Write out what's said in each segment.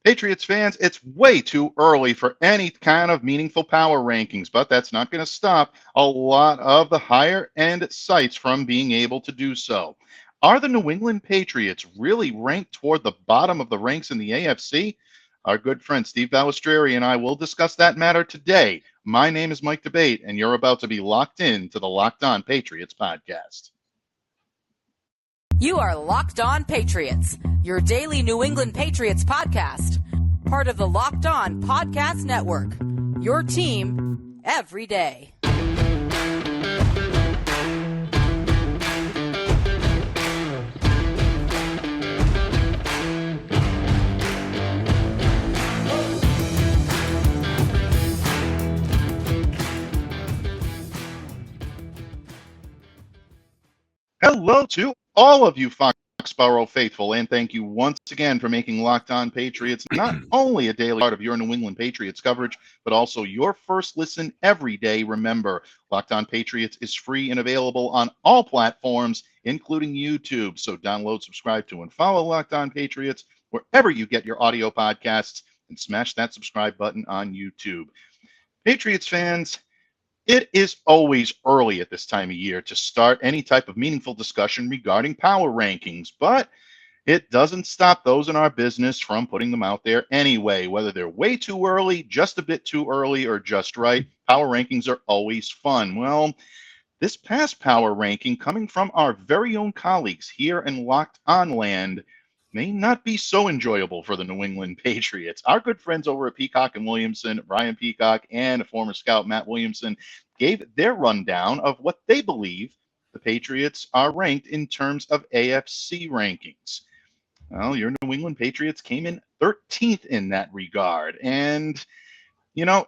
Patriots fans, it's way too early for any kind of meaningful power rankings, but that's not going to stop a lot of the higher end sites from being able to do so. Are the New England Patriots really ranked toward the bottom of the ranks in the AFC? Our good friend Steve Balestrieri and I will discuss that matter today. My name is Mike Debate, and you're about to be locked in to the Locked On Patriots podcast. You are Locked On Patriots, your daily New England Patriots podcast. Part of the Locked On Podcast Network, your team every day. Hello to all of you Foxborough faithful, and thank you once again for making Locked On Patriots not only a daily part of your New England Patriots coverage, but also your first listen every day. Remember, Locked On Patriots is free and available on all platforms, including YouTube. So download, subscribe to, and follow Locked On Patriots wherever you get your audio podcasts, and smash that subscribe button on YouTube. Patriots fans, it is always early at this time of year to start any type of meaningful discussion regarding power rankings, but it doesn't stop those in our business from putting them out there anyway. Whether they're way too early, just a bit too early, or just right, power rankings are always fun. Well, this past power ranking coming from our very own colleagues here in Locked On Land may not be so enjoyable for the New England Patriots. Our good friends over at Peacock and Williamson, Brian Peacock and former scout Matt Williamson, gave their rundown of what they believe the Patriots are ranked in terms of AFC rankings. Well, your New England Patriots came in 13th in that regard. And, you know,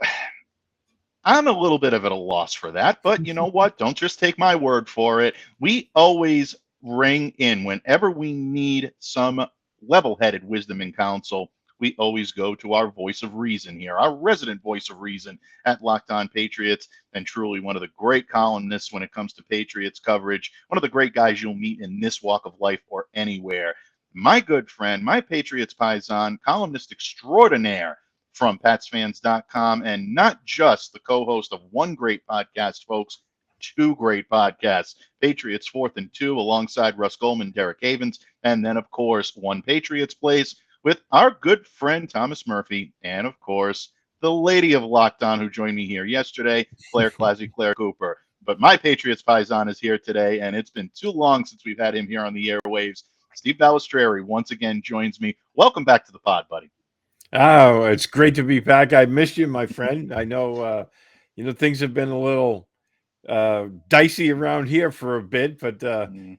I'm a little bit of at a loss for that, but you know what? Don't just take my word for it. We always ring in whenever we need some level-headed wisdom and counsel. We always go to our voice of reason here, our resident voice of reason at Locked On Patriots, and truly one of the great columnists when it comes to Patriots coverage, one of the great guys you'll meet in this walk of life or anywhere. My good friend, my Patriots paisan, columnist extraordinaire from PatsFans.com, and not just the co-host of one great podcast, folks, two great podcasts, Patriots 4th and 2, alongside Russ Goldman, Derek Havens, and then, of course, One Patriots Place with our good friend Thomas Murphy, and, of course, the lady of Locked On who joined me here yesterday, Claire Claire Cooper. But my Patriots paisan is here today, and it's been too long since we've had him here on the airwaves. Steve Balestrieri once again joins me. Welcome back to the pod, buddy. Oh, it's great to be back. I missed you, my friend. I know, things have been a little dicey around here for a bit, but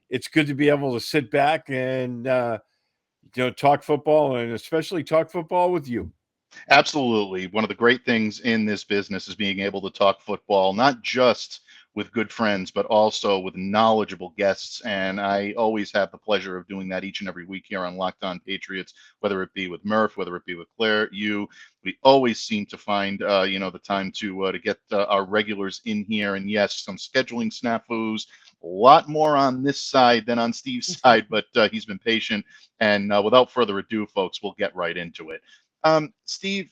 it's good to be able to sit back and talk football, and especially talk football with you. Absolutely. One of the great things in this business is being able to talk football, not just with good friends, but also with knowledgeable guests. And I always have the pleasure of doing that each and every week here on Locked On Patriots, whether it be with Murph, whether it be with Claire, you. We always seem to find, the time to get our regulars in here. And yes, some scheduling snafus, a lot more on this side than on Steve's side, but he's been patient. And without further ado, folks, we'll get right into it. Steve,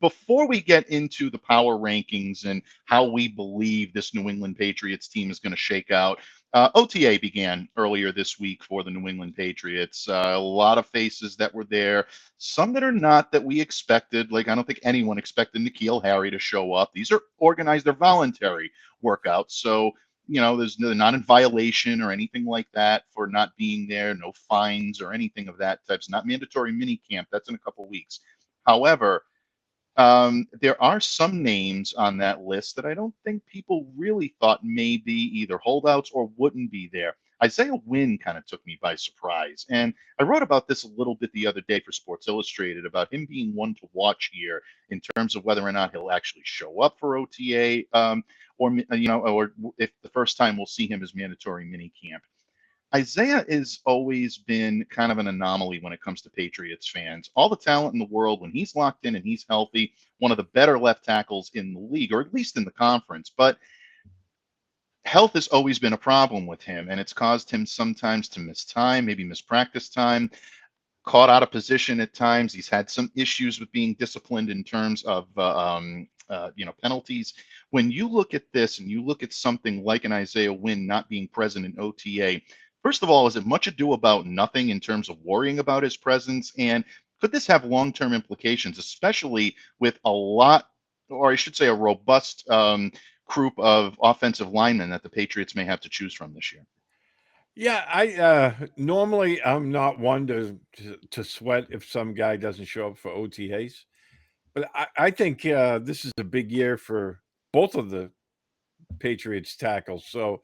before we get into the power rankings and how we believe this New England Patriots team is going to shake out, OTA began earlier this week for the New England Patriots. A lot of faces that were there, some that are not that we expected. Like, I don't think anyone expected N'Keal Harry to show up. These are organized, they're voluntary workouts. So, they're not in violation or anything like that for not being there. No fines or anything of that type. It's not mandatory mini camp. That's in a couple weeks. However, there are some names on that list that I don't think people really thought may be either holdouts or wouldn't be there. Isaiah Wynn kind of took me by surprise. And I wrote about this a little bit the other day for Sports Illustrated about him being one to watch here in terms of whether or not he'll actually show up for OTA or if the first time we'll see him as mandatory minicamp. Isaiah has always been kind of an anomaly when it comes to Patriots fans. All the talent in the world, when he's locked in and he's healthy, one of the better left tackles in the league, or at least in the conference. But health has always been a problem with him, and it's caused him sometimes to miss time, maybe miss practice time. caught out of position at times. He's had some issues with being disciplined in terms of penalties. When you look at this and you look at something like an Isaiah Wynn not being present in OTA, first of all, is it much ado about nothing in terms of worrying about his presence? And could this have long-term implications, especially with a lot, or I should say, a robust group of offensive linemen that the Patriots may have to choose from this year? Yeah, I normally I'm not one to sweat if some guy doesn't show up for OTAs, but I think this is a big year for both of the Patriots tackles. So,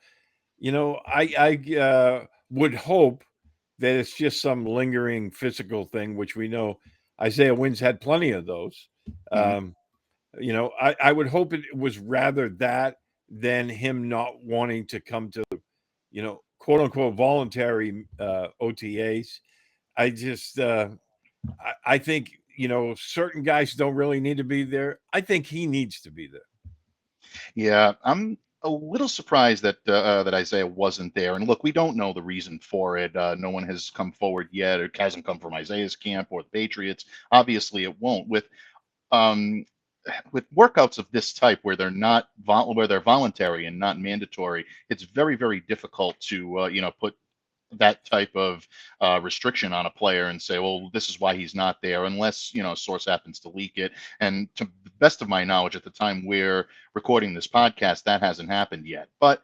I would hope that it's just some lingering physical thing, which we know Isaiah Wynn's had plenty of those. Mhm. I would hope it was rather that than him not wanting to come to, quote unquote, voluntary OTAs. I just, I think, certain guys don't really need to be there. I think he needs to be there. Yeah, I'm a little surprised that Isaiah wasn't there. And look, we don't know the reason for it. No one has come forward yet. It hasn't come from Isaiah's camp or the Patriots. Obviously, it won't. Um, with workouts of this type where where they're voluntary and not mandatory, it's very, very difficult to put that type of restriction on a player and say, well, this is why he's not there, unless a source happens to leak it. And to the best of my knowledge, at the time we're recording this podcast, that hasn't happened yet. But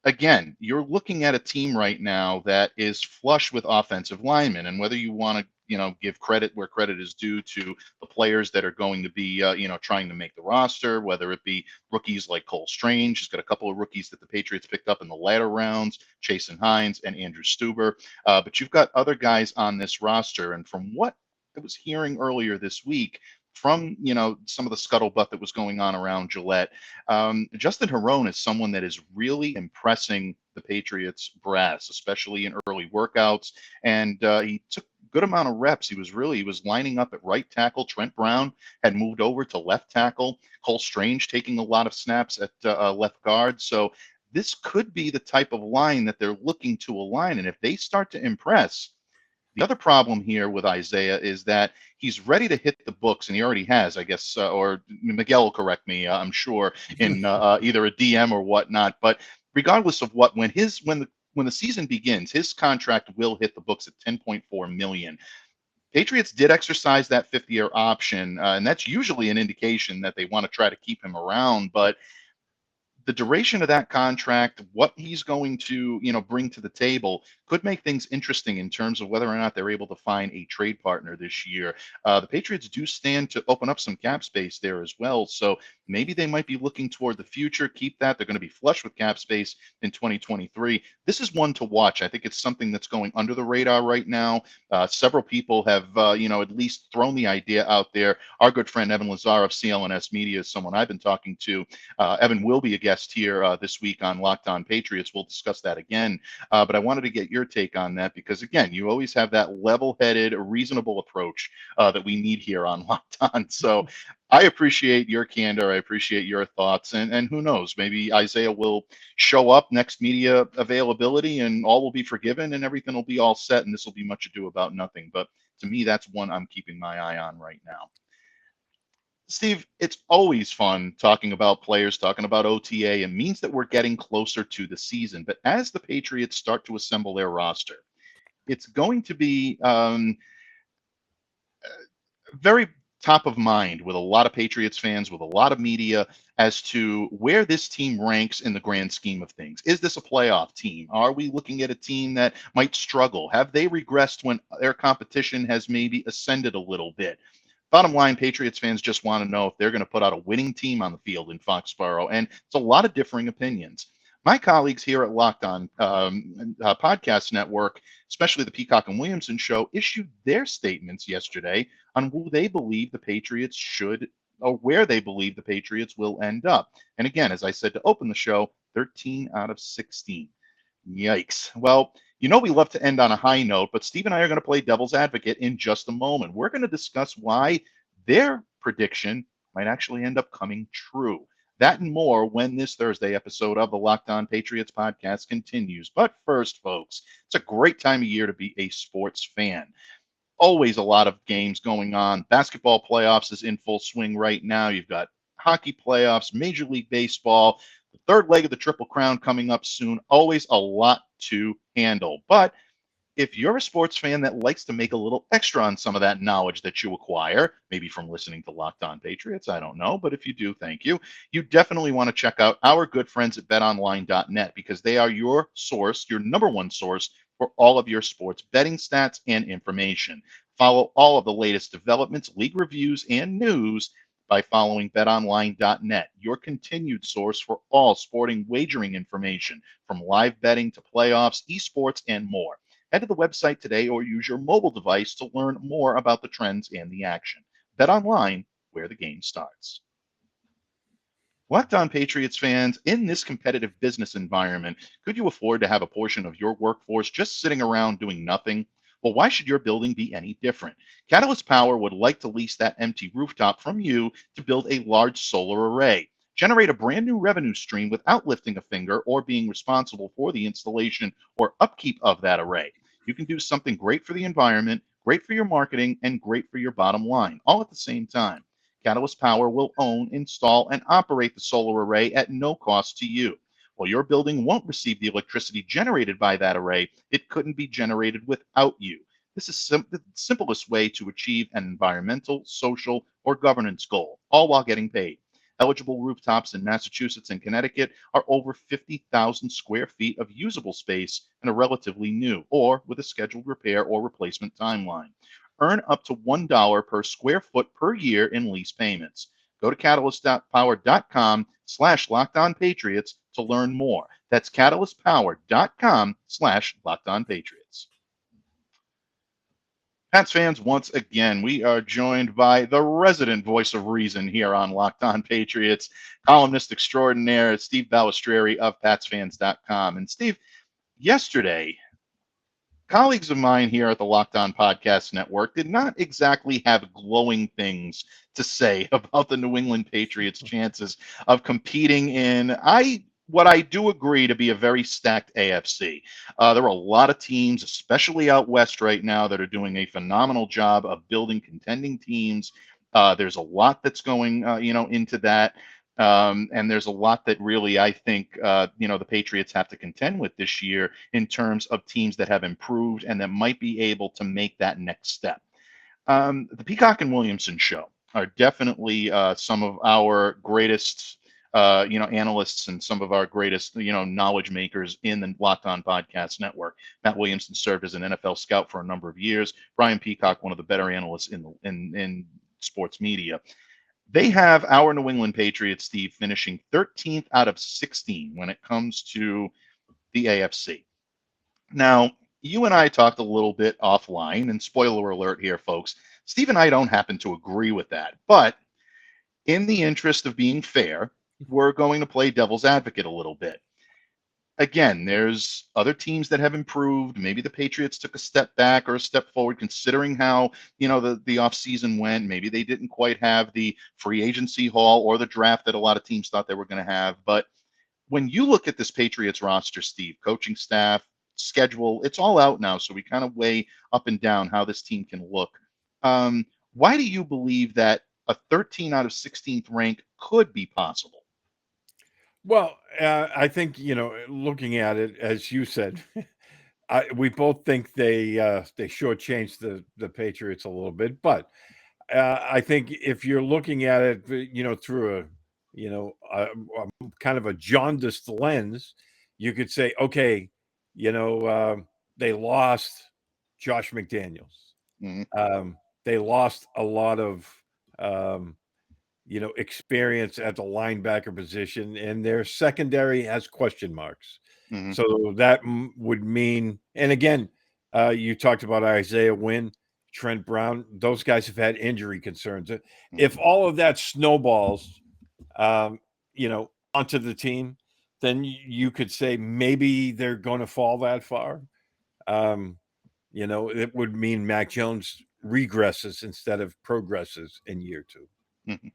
again, you're looking at a team right now that is flush with offensive linemen, and whether you want to, give credit where credit is due to the players that are going to be, trying to make the roster, whether it be rookies like Cole Strange, he's got a couple of rookies that the Patriots picked up in the latter rounds, Chasen Hines and Andrew Stuber, but you've got other guys on this roster, and from what I was hearing earlier this week, from some of the scuttlebutt that was going on around Gillette, Justin Herron is someone that is really impressing the Patriots brass, especially in early workouts. And he took a good amount of reps. He was lining up at right tackle. Trent Brown had moved over to left tackle. Cole Strange taking a lot of snaps at left guard. So this could be the type of line that they're looking to align. And if they start to impress, the other problem here with Isaiah is that he's ready to hit the books, and he already has, I guess, or Miguel will correct me, I'm sure, in either a DM or whatnot. But regardless of when the season begins, his contract will hit the books at 10.4 million. Patriots did exercise that fifth-year option, and that's usually an indication that they want to try to keep him around. But the duration of that contract, what he's going to, bring to the table, could make things interesting in terms of whether or not they're able to find a trade partner this year. The Patriots do stand to open up some cap space there as well, so maybe they might be looking toward the future. Keep that; they're going to be flush with cap space in 2023. This is one to watch. I think it's something that's going under the radar right now. Several people have, at least thrown the idea out there. Our good friend Evan Lazar of CLNS Media is someone I've been talking to. Evan will be a guest here this week on Locked On Patriots. We'll discuss that again. But I wanted to get your take on that because, again, you always have that level-headed, reasonable approach that we need here on Locked On. So I appreciate your candor. I appreciate your thoughts. And who knows, maybe Isaiah will show up next media availability and all will be forgiven and everything will be all set and this will be much ado about nothing. But to me, that's one I'm keeping my eye on right now. Steve, it's always fun talking about players, talking about OTA. It means that we're getting closer to the season. But as the Patriots start to assemble their roster, it's going to be very top of mind with a lot of Patriots fans, with a lot of media, as to where this team ranks in the grand scheme of things. Is this a playoff team? Are we looking at a team that might struggle? Have they regressed when their competition has maybe ascended a little bit? Bottom line, Patriots fans just want to know if they're going to put out a winning team on the field in Foxborough, and it's a lot of differing opinions. My colleagues here at Locked On Podcast Network, especially the Peacock and Williamson show, issued their statements yesterday on who they believe the Patriots should, or where they believe the Patriots will end up. And again, as I said to open the show, 13 out of 16. Yikes. Well, we love to end on a high note, but Steve and I are going to play devil's advocate in just a moment. We're going to discuss why their prediction might actually end up coming true. That and more when this Thursday episode of the Locked On Patriots podcast continues. But first, folks, it's a great time of year to be a sports fan. always a lot of games going on. Basketball playoffs is in full swing right now. You've got hockey playoffs, Major League Baseball, the third leg of the Triple Crown coming up soon. Always a lot to handle. But if you're a sports fan that likes to make a little extra on some of that knowledge that you acquire, maybe from listening to Locked On Patriots, I don't know, but if you do, thank you. You definitely want to check out our good friends at betonline.net because they are your source, your number one source for all of your sports betting stats and information. Follow all of the latest developments, league reviews, and news by following betonline.net, your continued source for all sporting wagering information, from live betting to playoffs, esports, and more. Head to the website today or use your mobile device to learn more about the trends and the action. Bet online, where the game starts. Locked On Patriots fans, in this competitive business environment, could you afford to have a portion of your workforce just sitting around doing nothing? Well, why should your building be any different? Catalyst Power would like to lease that empty rooftop from you to build a large solar array. Generate a brand new revenue stream without lifting a finger or being responsible for the installation or upkeep of that array. You can do something great for the environment, great for your marketing, and great for your bottom line, all at the same time. Catalyst Power will own, install, and operate the solar array at no cost to you. While your building won't receive the electricity generated by that array, it couldn't be generated without you. This is the simplest way to achieve an environmental, social, or governance goal, all while getting paid. Eligible rooftops in Massachusetts and Connecticut are over 50,000 square feet of usable space and are relatively new, or with a scheduled repair or replacement timeline. Earn up to $1 per square foot per year in lease payments. Go to catalystpower.com/LockedOnPatriots to learn more. That's catalystpower.com/LockedOnPatriots. Pats fans, once again, we are joined by the resident voice of reason here on Locked On Patriots, columnist extraordinaire Steve Balestrieri of PatsFans.com. And Steve, yesterday, colleagues of mine here at the Locked On Podcast Network did not exactly have glowing things to say about the New England Patriots' chances of competing in what I do agree to be a very stacked AFC. There are a lot of teams, especially out west right now, that are doing a phenomenal job of building contending teams. There's a lot that's going, into that. And there's a lot that really, I think, the Patriots have to contend with this year in terms of teams that have improved and that might be able to make that next step. The Peacock and Williamson show are definitely some of our greatest analysts and some of our greatest, knowledge makers in the Locked On Podcast Network. Matt Williamson served as an NFL scout for a number of years. Brian Peacock, one of the better analysts in sports media. They have our New England Patriots, Steve, finishing 13th out of 16 when it comes to the AFC. Now, you and I talked a little bit offline, and spoiler alert here, folks, Steve and I don't happen to agree with that. But in the interest of being fair, we're going to play devil's advocate a little bit. Again, there's other teams that have improved. Maybe the Patriots took a step back or a step forward considering how, the offseason went. Maybe they didn't quite have the free agency haul or the draft that a lot of teams thought they were going to have. But when you look at this Patriots roster, Steve, coaching staff, schedule, it's all out now. So we kind of weigh up and down how this team can look. Why do you believe that a 13 out of 16th rank could be possible? Well, I think, looking at it, as you said, we both think they shortchanged the Patriots a little bit. But I think if you're looking at it, through a kind of a jaundiced lens, you could say, okay, they lost Josh McDaniels. Mm-hmm. They lost a lot of experience at the linebacker position, and their secondary has question marks. Mm-hmm. So that would mean, and again, you talked about Isaiah Wynn, Trent Brown. Those guys have had injury concerns. Mm-hmm. If all of that snowballs, onto the team, then you could say maybe they're going to fall that far. It would mean Mac Jones regresses instead of progresses in year two. Mm-hmm.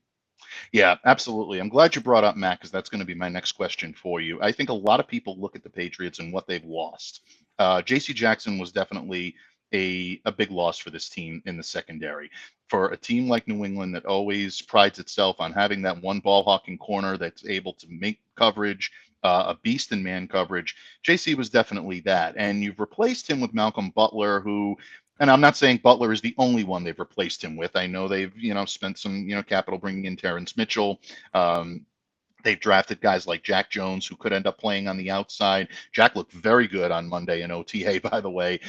Yeah, absolutely. I'm glad you brought up Mac because that's going to be my next question for you. I think a lot of people look at the Patriots and what they've lost. J.C. Jackson was definitely a big loss for this team in the secondary. For a team like New England that always prides itself on having that one ball hawking corner that's able to make coverage, a beast in man coverage, JC was definitely that. And you've replaced him with Malcolm Butler, who, and I'm not saying Butler is the only one they've replaced him with. I know they've, spent some, capital bringing in Terrence Mitchell. They've drafted guys like Jack Jones, who could end up playing on the outside. Jack looked very good on Monday in OTA, by the way,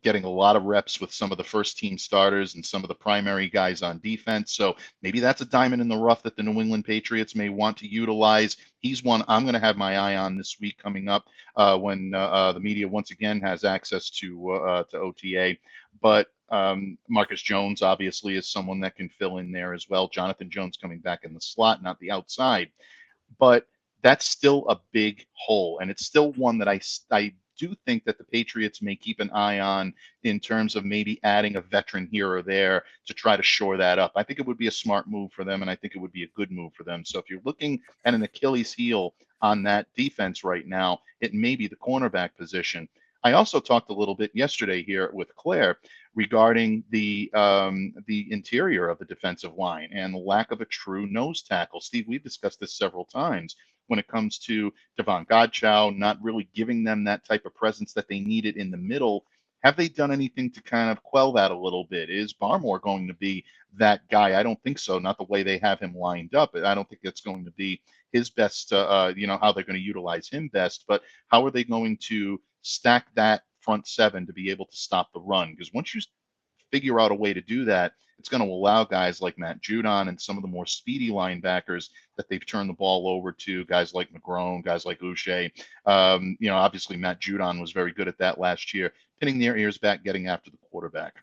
getting a lot of reps with some of the first team starters and some of the primary guys on defense. So maybe that's a diamond in the rough that the New England Patriots may want to utilize. He's one I'm going to have my eye on this week coming up when the media once again has access to OTA. But Marcus Jones obviously is someone that can fill in there as well. Jonathan Jones coming back in the slot, not the outside. But that's still a big hole, and it's still one that I do think that the Patriots may keep an eye on in terms of maybe adding a veteran here or there to try to shore that up. I think it would be a smart move for them, and I think it would be a good move for them. So if you're looking at an Achilles heel on that defense right now, it may be the cornerback position. I also talked a little bit yesterday here with Claire regarding the interior of the defensive line and the lack of a true nose tackle. Steve, we've discussed this several times when it comes to Devon Godchow not really giving them that type of presence that they needed in the middle. Have they done anything to kind of quell that a little bit? Is Barmore going to be that guy? I don't think so. Not the way they have him lined up. I don't think it's going to be his best, how they're going to utilize him best. But how are they going to stack that front seven to be able to stop the run? Because once you figure out a way to do that, it's going to allow guys like Matt Judon and some of the more speedy linebackers that they've turned the ball over to, guys like McGrone, guys like Uche. Obviously Matt Judon was very good at that last year, pinning their ears back, getting after the quarterback.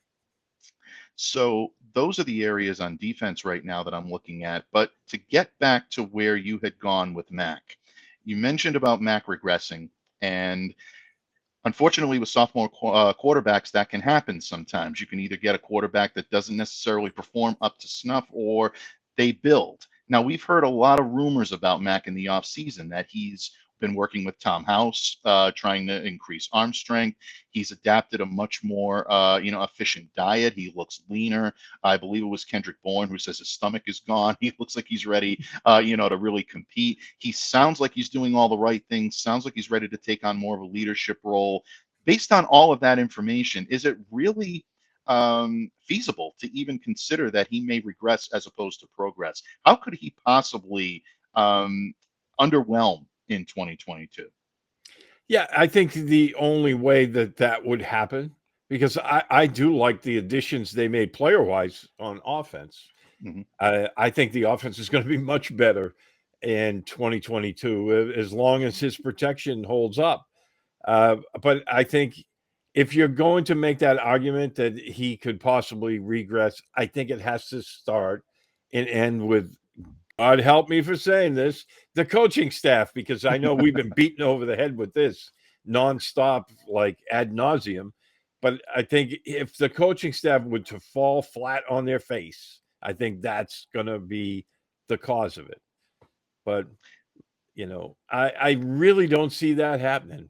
So those are the areas on defense right now that I'm looking at. But to get back to where you had gone with Mac, you mentioned about Mac regressing, and unfortunately, with sophomore quarterbacks, that can happen sometimes. You can either get a quarterback that doesn't necessarily perform up to snuff, or they build. Now, we've heard a lot of rumors about Mac in the offseason that he's been working with Tom House, trying to increase arm strength. He's adapted a much more, efficient diet. He looks leaner. I believe it was Kendrick Bourne who says his stomach is gone. He looks like he's ready, to really compete. He sounds like he's doing all the right things. Sounds like he's ready to take on more of a leadership role. Based on all of that information, is it really feasible to even consider that he may regress as opposed to progress? How could he possibly underwhelm in 2022? Yeah, I think the only way that would happen, because I do like the additions they made player-wise on offense. Mm-hmm. I think the offense is going to be much better in 2022 as long as his protection holds up. But I think if you're going to make that argument that he could possibly regress, I think it has to start and end with, God help me for saying this, the coaching staff, because I know we've been beaten over the head with this nonstop, like ad nauseum. But I think if the coaching staff would to fall flat on their face, I think that's going to be the cause of it. But, I really don't see that happening.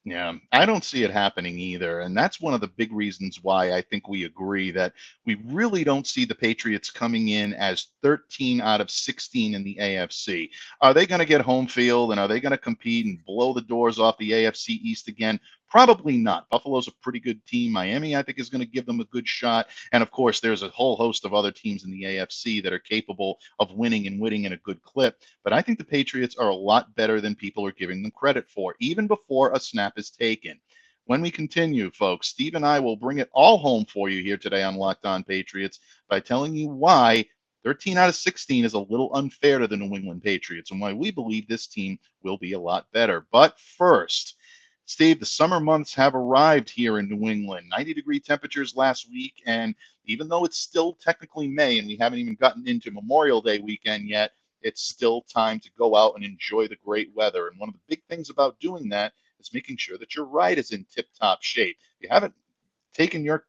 Yeah, I don't see it happening either. And that's one of the big reasons why I think we agree that we really don't see the Patriots coming in as 13 out of 16 in the AFC. Are they going to get home field, and are they going to compete and blow the doors off the AFC East again? Probably not. Buffalo's a pretty good team. Miami, I think, is going to give them a good shot. And of course, there's a whole host of other teams in the AFC that are capable of winning and winning in a good clip. But I think the Patriots are a lot better than people are giving them credit for, even before a snap is taken. When we continue, folks, Steve and I will bring it all home for you here today on Locked On Patriots by telling you why 13 out of 16 is a little unfair to the New England Patriots and why we believe this team will be a lot better. But first, Steve, the summer months have arrived here in New England. 90-degree temperatures last week, and even though it's still technically May and we haven't even gotten into Memorial Day weekend yet, it's still time to go out and enjoy the great weather. And one of the big things about doing that is making sure that your ride is in tip-top shape. If you haven't taken your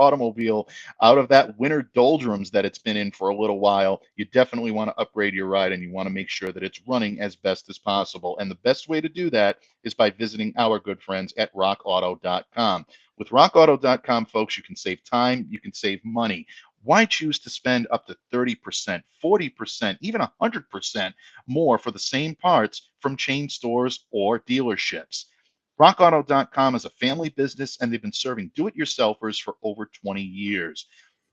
automobile out of that winter doldrums that it's been in for a little while, you definitely want to upgrade your ride, and you want to make sure that it's running as best as possible. And the best way to do that is by visiting our good friends at rockauto.com. With rockauto.com, folks, you can save time, you can save money. Why choose to spend up to 30%, 40%, even 100% more for the same parts from chain stores or dealerships? RockAuto.com is a family business, and they've been serving do-it-yourselfers for over 20 years.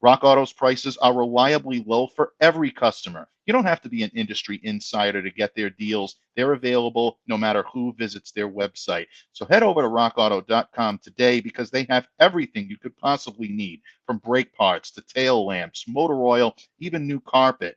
Rock Auto's prices are reliably low for every customer. You don't have to be an industry insider to get their deals. They're available no matter who visits their website. So head over to rockauto.com today because they have everything you could possibly need, from brake parts to tail lamps, motor oil, even new carpet.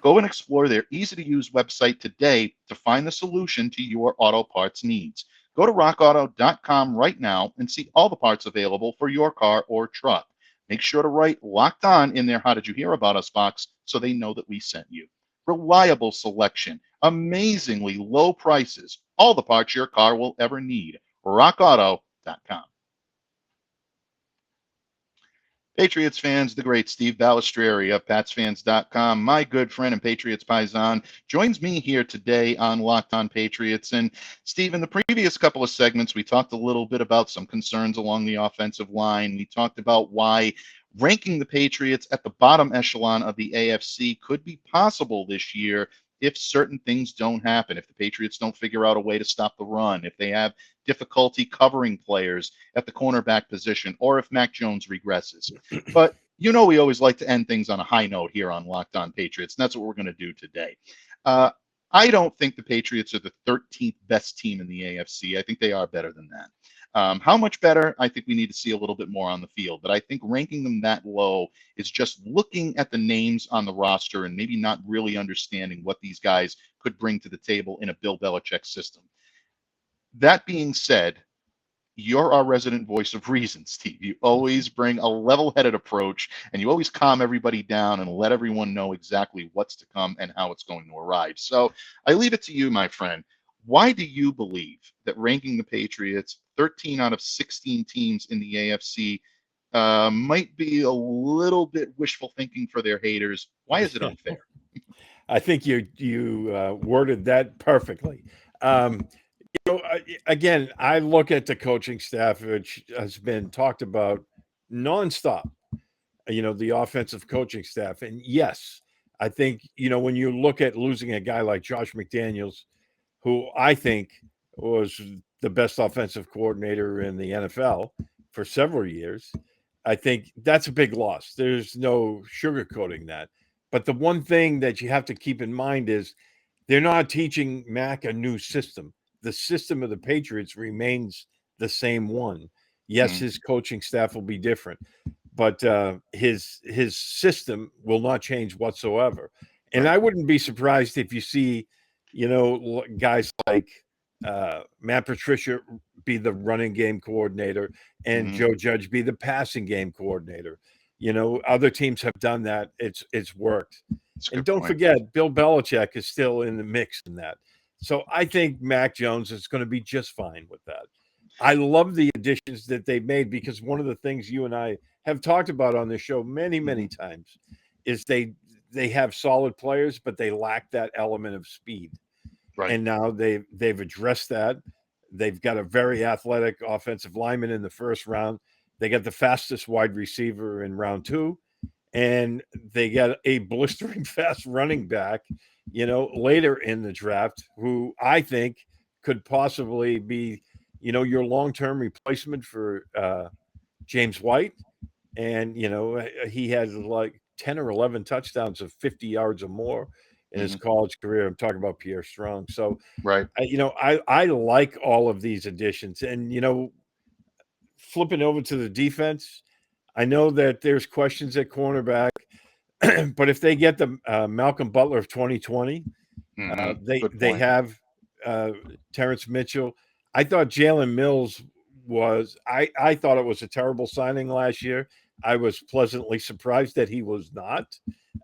Go and explore their easy-to-use website today to find the solution to your auto parts needs. Go to rockauto.com right now and see all the parts available for your car or truck. Make sure to write Locked On in their How Did You Hear About Us box so they know that we sent you. Reliable selection, amazingly low prices, all the parts your car will ever need. RockAuto.com. Patriots fans, the great Steve Balestrieri of PatsFans.com, my good friend and Patriots Paisan, joins me here today on Locked On Patriots. And Steve, in the previous couple of segments, we talked a little bit about some concerns along the offensive line. We talked about why ranking the Patriots at the bottom echelon of the AFC could be possible this year if certain things don't happen, if the Patriots don't figure out a way to stop the run, if they have difficulty covering players at the cornerback position, or if Mac Jones regresses. But you know we always like to end things on a high note here on Locked On Patriots, and that's what we're going to do today. I don't think the Patriots are the 13th best team in the AFC. I think they are better than that. How much better? I think we need to see a little bit more on the field. But I think ranking them that low is just looking at the names on the roster and maybe not really understanding what these guys could bring to the table in a Bill Belichick system. That being said, you're our resident voice of reason, Steve. You always bring a level-headed approach, and you always calm everybody down and let everyone know exactly what's to come and how it's going to arrive. So I leave it to you, my friend. Why do you believe that ranking the Patriots 13 out of 16 teams in the AFC might be a little bit wishful thinking for their haters? Why is it unfair? I think you worded that perfectly. Again, I look at the coaching staff, which has been talked about nonstop, the offensive coaching staff. And yes, I think, when you look at losing a guy like Josh McDaniels, who I think was the best offensive coordinator in the NFL for several years, I think that's a big loss. There's no sugarcoating that. But the one thing that you have to keep in mind is they're not teaching Mac a new system. The system of the Patriots remains the same one. Yes, his coaching staff will be different, but his system will not change whatsoever. And I wouldn't be surprised if you see, guys like Matt Patricia be the running game coordinator and Joe Judge be the passing game coordinator. Other teams have done that. It's worked. And don't forget, Bill Belichick is still in the mix in that. So I think Mac Jones is going to be just fine with that. I love the additions that they've made because one of the things you and I have talked about on the show many, many times is they have solid players, but they lack that element of speed. Right. And now they've addressed that. They've got a very athletic offensive lineman in the first round. They got the fastest wide receiver in round 2. And they got a blistering fast running back, later in the draft, who I think could possibly be, your long-term replacement for James White. And, he had like 10 or 11 touchdowns of 50 yards or more in his college career. I'm talking about Pierre Strong. So, I like all of these additions. And, flipping over to the defense, I know that there's questions at cornerback, but if they get the Malcolm Butler of 2020, they have Terrence Mitchell. I thought Jalen Mills I thought it was a terrible signing last year. I was pleasantly surprised that he was not.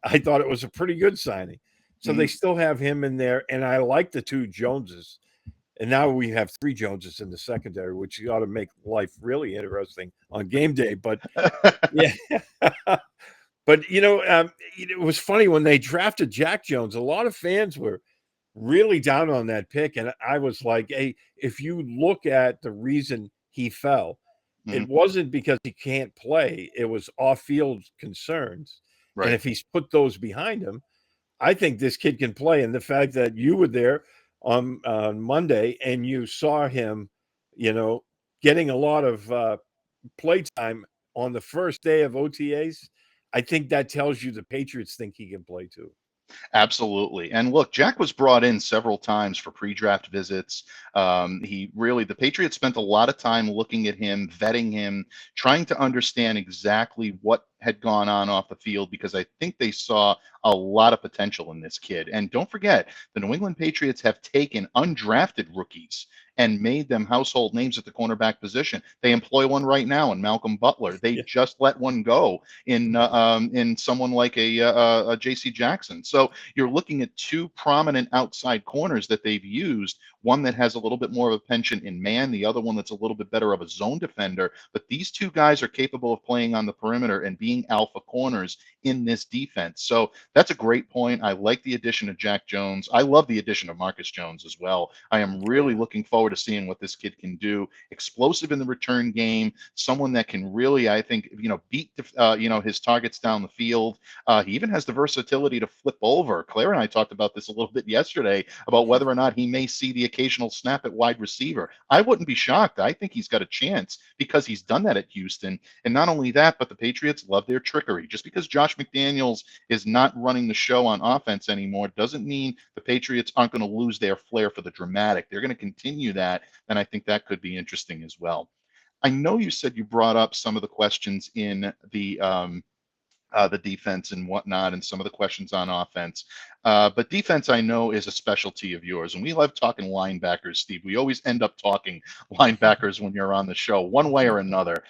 I thought it was a pretty good signing. So they still have him in there, and I like the 2 Joneses. And now we have 3 Joneses in the secondary, which ought to make life really interesting on game day. But yeah, but it was funny when they drafted Jack Jones. A lot of fans were really down on that pick, and I was like, "Hey, if you look at the reason he fell, It wasn't because he can't play. It was off-field concerns. Right. And if he's put those behind him, I think this kid can play. And the fact that you were there on Monday and you saw him, getting a lot of play time on the first day of OTAs, I think that tells you the Patriots think he can play too. Absolutely. And look, Jack was brought in several times for pre-draft visits. The Patriots spent a lot of time looking at him, vetting him, trying to understand exactly what had gone on off the field, because I think they saw a lot of potential in this kid. And don't forget, the New England Patriots have taken undrafted rookies and made them household names at the cornerback position. They employ one right now in Malcolm Butler. They just let one go in someone like a J.C. Jackson. So you're looking at two prominent outside corners that they've used. One that has a little bit more of a penchant in man, the other one that's a little bit better of a zone defender. But these two guys are capable of playing on the perimeter and being alpha corners in this defense. So that's a great point. I like the addition of Jack Jones. I love the addition of Marcus Jones as well. I am really looking forward to seeing what this kid can do. Explosive in the return game, someone that can really, I think, beat his targets down the field. He even has the versatility to flip over. Claire and I talked about this a little bit yesterday about whether or not he may see the occasional snap at wide receiver. I wouldn't be shocked. I think he's got a chance because he's done that at Houston. And not only that, but the Patriots love their trickery. Just because Josh McDaniels is not running the show on offense anymore doesn't mean the Patriots aren't going to lose their flair for the dramatic. They're going to continue that, and I think that could be interesting as well. I know you said you brought up some of the questions in the defense and whatnot, and some of the questions on offense. But defense, I know, is a specialty of yours. And we love talking linebackers, Steve. We always end up talking linebackers when you're on the show, one way or another.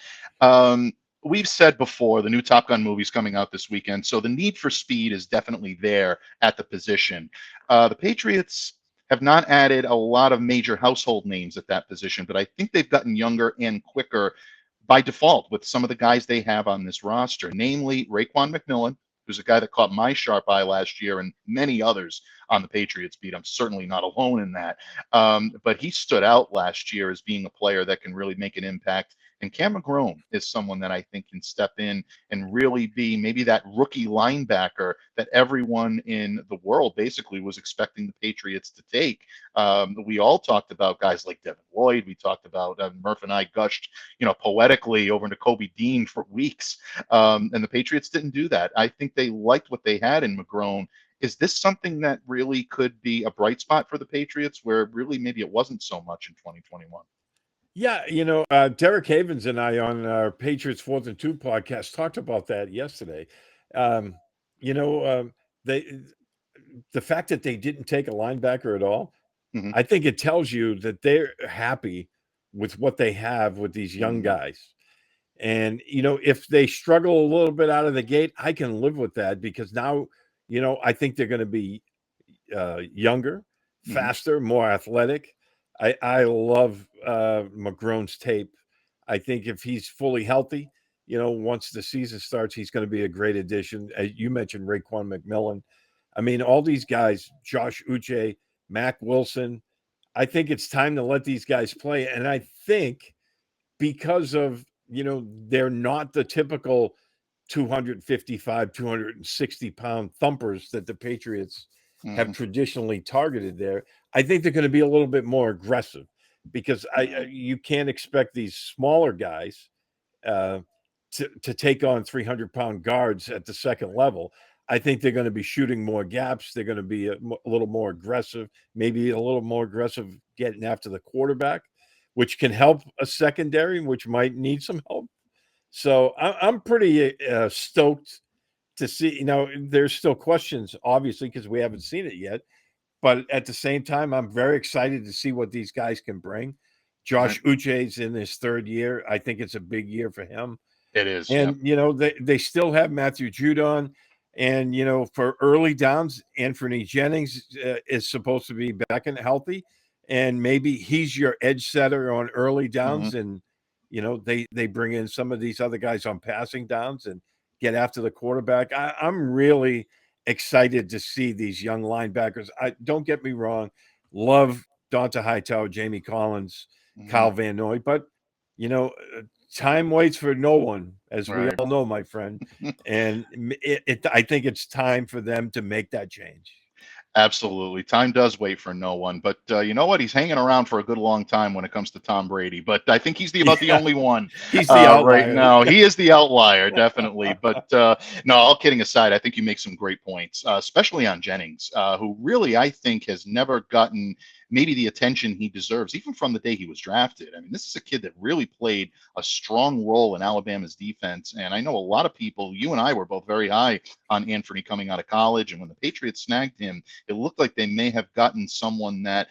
We've said before, the new Top Gun movie's coming out this weekend, so the need for speed is definitely there at the position. The Patriots have not added a lot of major household names at that position, but I think they've gotten younger and quicker by default with some of the guys they have on this roster, namely Raekwon McMillan, who's a guy that caught my sharp eye last year, and many others on the Patriots beat. I'm certainly not alone in that. But he stood out last year as being a player that can really make an impact. And Cam McGrone is someone that I think can step in and really be maybe that rookie linebacker that everyone in the world basically was expecting the Patriots to take. We all talked about guys like Devin Lloyd. We talked about Murph and I gushed, poetically over Nakobe Dean for weeks. And the Patriots didn't do that. I think they liked what they had in McGrone. Is this something that really could be a bright spot for the Patriots where really maybe it wasn't so much in 2021? Yeah, Derek Havens and I on our Patriots 4th and 2 podcast talked about that yesterday. The fact that they didn't take a linebacker at all, I think it tells you that they're happy with what they have with these young guys. And, if they struggle a little bit out of the gate, I can live with that because now, I think they're going to be younger, faster, more athletic. I love McGrone's tape. I think if he's fully healthy, once the season starts, he's going to be a great addition. You mentioned Raekwon McMillan. I mean, all these guys, Josh Uche, Mac Wilson, I think it's time to let these guys play. And I think because of, they're not the typical 255, 260-pound thumpers that the Patriots have traditionally targeted there. I think they're going to be a little bit more aggressive because you can't expect these smaller guys to take on 300-pound guards at the second level. I think they're going to be shooting more gaps. They're going to be a little more aggressive, maybe a little more aggressive getting after the quarterback, which can help a secondary, which might need some help. So I'm pretty stoked to see. There's still questions, obviously, because we haven't seen it yet. But at the same time, I'm very excited to see what these guys can bring. Josh Uche's in his third year. I think it's a big year for him. It is. And, they still have Matthew Judon. And, for early downs, Anthony Jennings is supposed to be back and healthy. And maybe he's your edge setter on early downs. And, they bring in some of these other guys on passing downs and get after the quarterback. I'm really excited to see these young linebackers. Don't get me wrong. Love Donta Hightower, Jamie Collins, Kyle Van Noy. But, time waits for no one, as we Right. all know, my friend. And I think it's time for them to make that change. Absolutely. Time does wait for no one. But you know what? He's hanging around for a good long time when it comes to Tom Brady. But I think he's about the Yeah, only one he's the right outlier. now. He is the outlier, definitely. But no, all kidding aside, I think you make some great points, especially on Jennings, who really, I think, has never gotten maybe the attention he deserves, even from the day he was drafted. I mean, this is a kid that really played a strong role in Alabama's defense. And I know a lot of people, you and I were both very high on Anthony coming out of college. And when the Patriots snagged him, it looked like they may have gotten someone that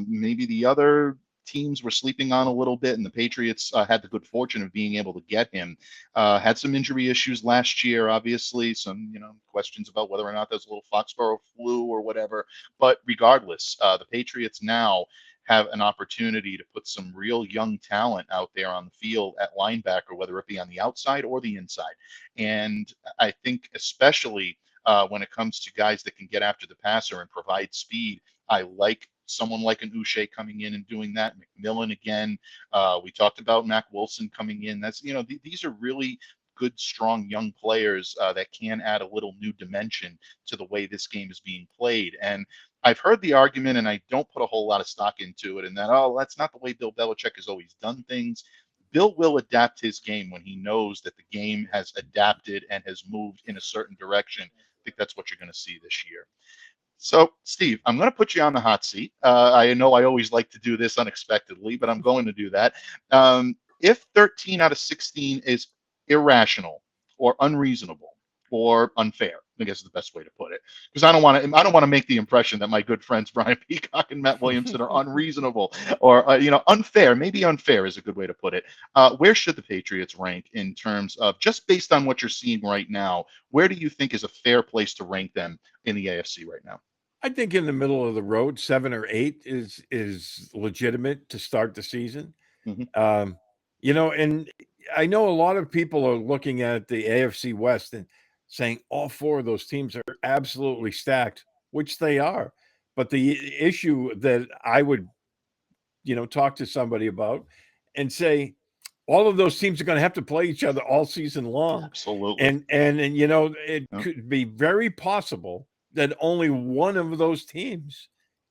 maybe the other teams were sleeping on a little bit, and the Patriots had the good fortune of being able to get him. Had some injury issues last year, obviously, some questions about whether or not there's a little Foxborough flu or whatever. But regardless, the Patriots now have an opportunity to put some real young talent out there on the field at linebacker, whether it be on the outside or the inside. And I think especially when it comes to guys that can get after the passer and provide speed, I like someone like an Uche coming in and doing that. McMillan again. We talked about Mac Wilson coming in. That's these are really good, strong young players that can add a little new dimension to the way this game is being played. And I've heard the argument, and I don't put a whole lot of stock into it, and that, that's not the way Bill Belichick has always done things. Bill will adapt his game when he knows that the game has adapted and has moved in a certain direction. I think that's what you're going to see this year. So, Steve, I'm going to put you on the hot seat. I know I always like to do this unexpectedly, but I'm going to do that. If 13 out of 16 is irrational or unreasonable or unfair, I guess is the best way to put it, because I don't want to make the impression that my good friends Brian Peacock and Matt Williamson are unreasonable or unfair. Maybe unfair is a good way to put it. Where should the Patriots rank in terms of, just based on what you're seeing right now? Where do you think is a fair place to rank them in the AFC right now? I think in the middle of the road, 7 or 8 is legitimate to start the season. Mm-hmm. And I know a lot of people are looking at the AFC West and saying all 4 of those teams are absolutely stacked, which they are. But the issue that I would, talk to somebody about and say, all of those teams are going to have to play each other all season long. Absolutely. And it could be very possible that only one of those teams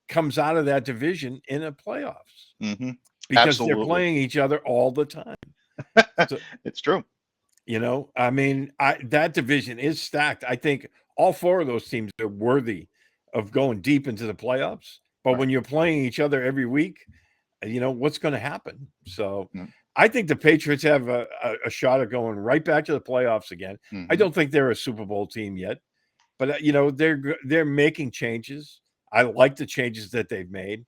comes out of that division in a playoffs. Mm-hmm. Because Absolutely. they're playing each other all the time. So, it's true. That division is stacked. I think all 4 of those teams are worthy of going deep into the playoffs. But Right. when you're playing each other every week, what's going to happen? So Mm-hmm. I think the Patriots have a shot at going right back to the playoffs again. Mm-hmm. I don't think they're a Super Bowl team yet, but they're making changes. I like the changes that they've made.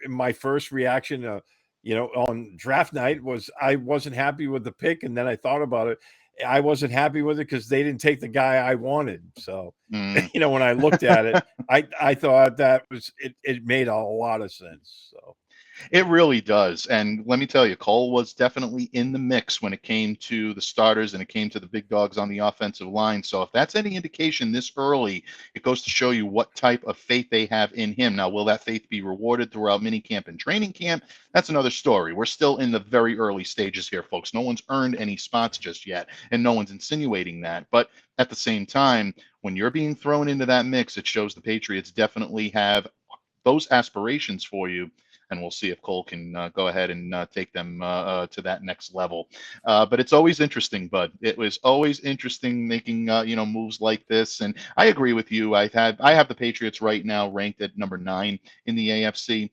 My first reaction, on draft night was I wasn't happy with the pick, and then I thought about it. I wasn't happy with it because they didn't take the guy I wanted. So, when I looked at it, I thought that it made a lot of sense. So. It really does. And let me tell you, Cole was definitely in the mix when it came to the starters and it came to the big dogs on the offensive line. So if that's any indication this early, it goes to show you what type of faith they have in him. Now, will that faith be rewarded throughout minicamp and training camp? That's another story. We're still in the very early stages here, folks. No one's earned any spots just yet, and no one's insinuating that. But at the same time, when you're being thrown into that mix, it shows the Patriots definitely have those aspirations for you. And we'll see if Cole can go ahead and take them to that next level. But it's always interesting, Bud. It was always interesting making moves like this. And I agree with you. I have the Patriots right now ranked at number 9 in the AFC.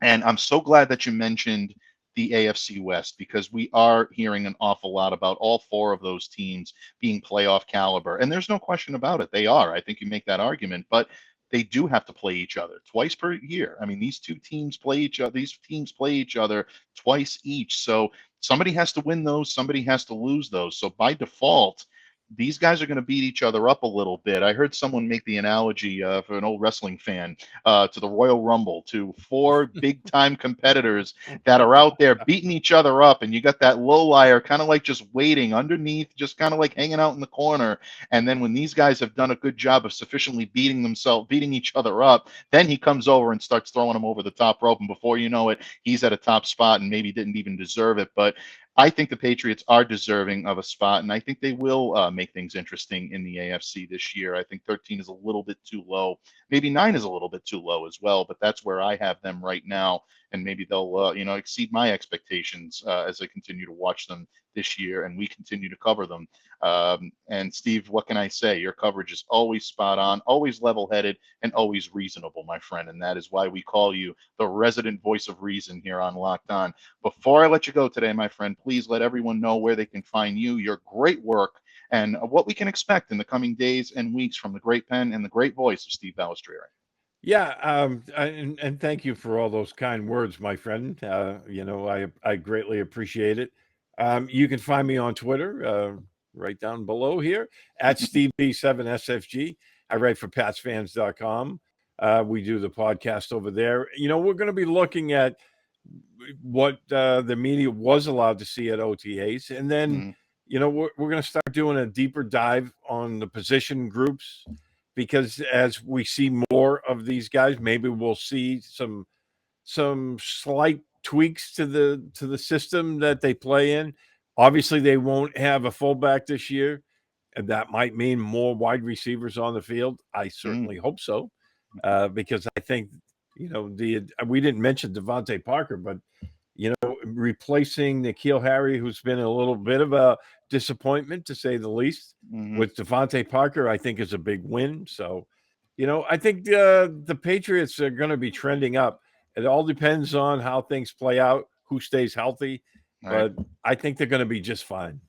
And I'm so glad that you mentioned the AFC West, because we are hearing an awful lot about all 4 of those teams being playoff caliber. And there's no question about it. They are. I think you make that argument. But they do have to play each other twice per year. I mean, these teams play each other twice each. So somebody has to win those, somebody has to lose those. So by default, these guys are going to beat each other up a little bit. I heard someone make the analogy for an old wrestling fan to the Royal Rumble, to four big time competitors that are out there beating each other up, and you got that low liar kind of like just waiting underneath, just kind of like hanging out in the corner. And then when these guys have done a good job of sufficiently beating each other up, then he comes over and starts throwing them over the top rope, and before you know it, he's at a top spot and maybe didn't even deserve it. But I think the Patriots are deserving of a spot, and I think they will make things interesting in the AFC this year. I think 13 is a little bit too low. Maybe 9 is a little bit too low as well, but that's where I have them right now, and maybe they'll exceed my expectations as I continue to watch them this year, and we continue to cover them. And Steve, what can I say? Your coverage is always spot on, always level-headed, and always reasonable, my friend, and that is why we call you the resident voice of reason here on Locked On. Before I let you go today, my friend, please let everyone know where they can find you, your great work, and what we can expect in the coming days and weeks from the great pen and the great voice of Steve Balestrieri. Yeah, and thank you for all those kind words, my friend. I greatly appreciate it. You can find me on Twitter, right down below here, at SteveB7SFG. I write for PatsFans.com. We do the podcast over there. We're going to be looking at what the media was allowed to see at OTAs, and then we're going to start doing a deeper dive on the position groups, because as we see more of these guys, maybe we'll see some slight tweaks to the system that they play in. Obviously, they won't have a fullback this year, and that might mean more wide receivers on the field. I certainly hope so, because I think we didn't mention Devontae Parker, but replacing N'Keal Harry, who's been a little bit of a disappointment to say the least, with Devontae Parker, I think is a big win. So, I think the Patriots are going to be trending up. It all depends on how things play out, who stays healthy, but I think they're going to be just fine.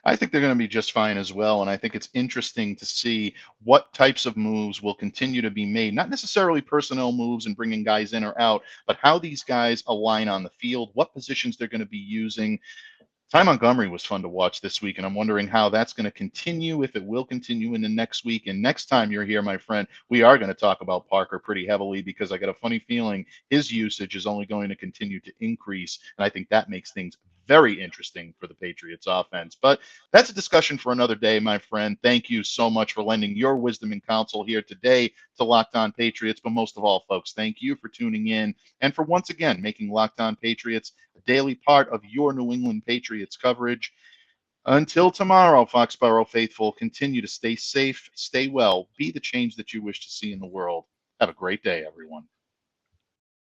I think they're going to be just fine as well. And I think it's interesting to see what types of moves will continue to be made, not necessarily personnel moves and bringing guys in or out, but how these guys align on the field, what positions they're going to be using. Ty Montgomery was fun to watch this week, and I'm wondering how that's going to continue, if it will continue into next week. And next time you're here, my friend, we are going to talk about Parker pretty heavily, because I got a funny feeling his usage is only going to continue to increase. And I think that makes things very interesting for the Patriots offense. But that's a discussion for another day, my friend. Thank you so much for lending your wisdom and counsel here today to Locked On Patriots. But most of all, folks, thank you for tuning in and for once again making Locked On Patriots a daily part of your New England Patriots coverage. Until tomorrow, Foxborough faithful, continue to stay safe, stay well, be the change that you wish to see in the world. Have a great day, everyone.